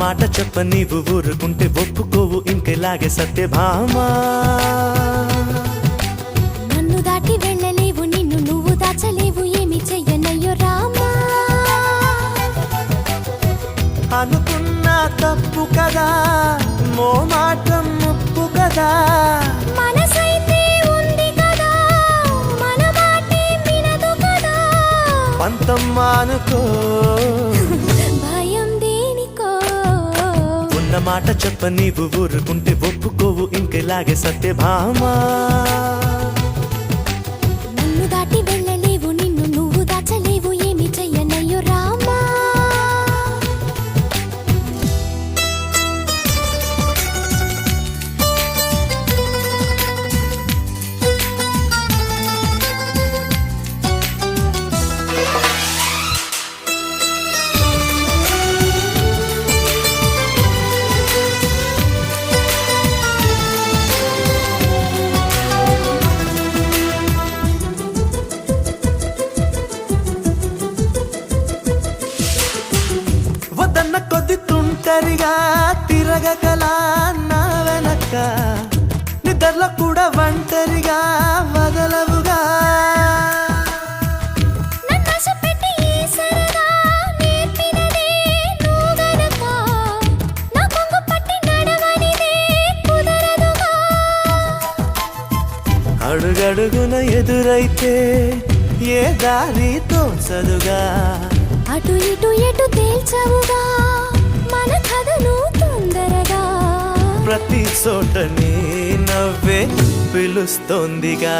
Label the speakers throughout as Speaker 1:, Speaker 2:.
Speaker 1: మాట చెప్ప నీవు ఊరుకుంటే ఒప్పుకోవు ఇంకెలాగే సత్యభామా.
Speaker 2: నన్ను దాటి వెళ్ళలేవు నిన్ను నువ్వు దాచలేవు ఏమి చెయ్యనయ్యో రామా.
Speaker 1: అనుకున్నా తప్పు కదా మోమాటం ముప్పు కదా.
Speaker 2: మనసైతే ఉంది కదా మన మాటే వినదు కదా.
Speaker 1: పంతం మానుకో
Speaker 2: భయం దేనికో.
Speaker 1: ఉన్న మాట చెప్ప నీవు ఊరుకుంటే ఒప్పుకోవు ఇంకెలాగే సత్యభామా.
Speaker 2: నన్ను దాటి వెళ్ళలేవు నిన్ను నువ్వు దాచలేవు ఏమి చెయ్యనయ్యో రామా.
Speaker 1: వదన్న కొద్ది తుంటరిగా తిరగకలా నా వెనక. నిద్రలో కూడా ఒంటరిగా వదలవుగా.
Speaker 2: నన్నాశ పెట్టి ఈ సరదా నేర్పినదే నువ్వు గనక. నా కొంగు పట్టి నడవనిదే కుదరదుగా.
Speaker 1: అడుగడుగున ఎదురైతే ఏ దారి తోచదుగా.
Speaker 2: అటు ఇటు ఎటు తేల్చవుగా మన కథను తొందరగా.
Speaker 1: ప్రతి చోట నీ నవ్వే పిలుస్తోందిగా.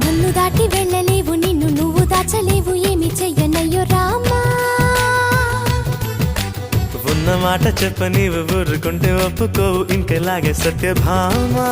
Speaker 2: నన్ను దాటి వెళ్ళలేవు నిన్ను నువ్వు దాచలేవు ఏమి చెయ్యనయ్యో రామా.
Speaker 1: ఉన్న మాట చెప్ప నీవు ఊరుకుంటే ఒప్పుకోవు ఇంకెలాగే సత్యభామా.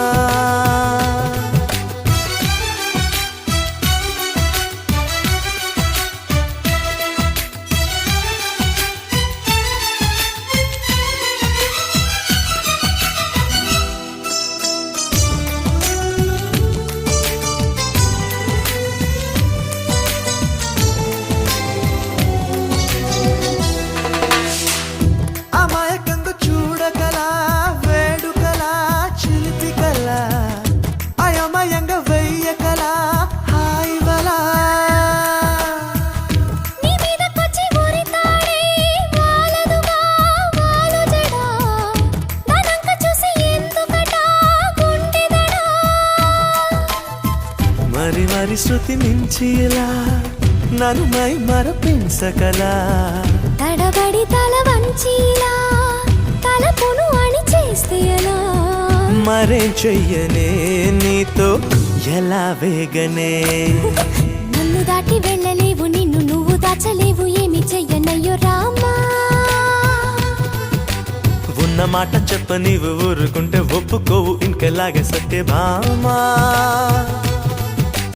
Speaker 1: అమాయకంగా చూడకలా వేడుకలా చిలిపికలా. అయమయంగా వెయ్యకలా హాయివలా.
Speaker 2: నీ మీదకొచ్చి ఉరితాడే వాలదుగా వాలు జడా. దానంక చూసి ఎందుకట గుండెదడా.
Speaker 1: మరి మరి శృతి మించి ఇలా నన్ను మై మరపించకలా.
Speaker 2: తడబడి తల వంచిలా తలపును అని చేస్తే ఎలా.
Speaker 1: మరేం చెయ్యనే నీతో ఎలా వేగనే.
Speaker 2: నన్ను దాటి వెళ్ళలేవు నిన్ను నువ్వు దాచలేవు ఏమి చెయ్యనయ్యో రామా.
Speaker 1: ఉన్న మాట చెప్ప నీవు ఊరుకుంటే ఒప్పుకోవు ఇంకెలాగే సత్యభామా.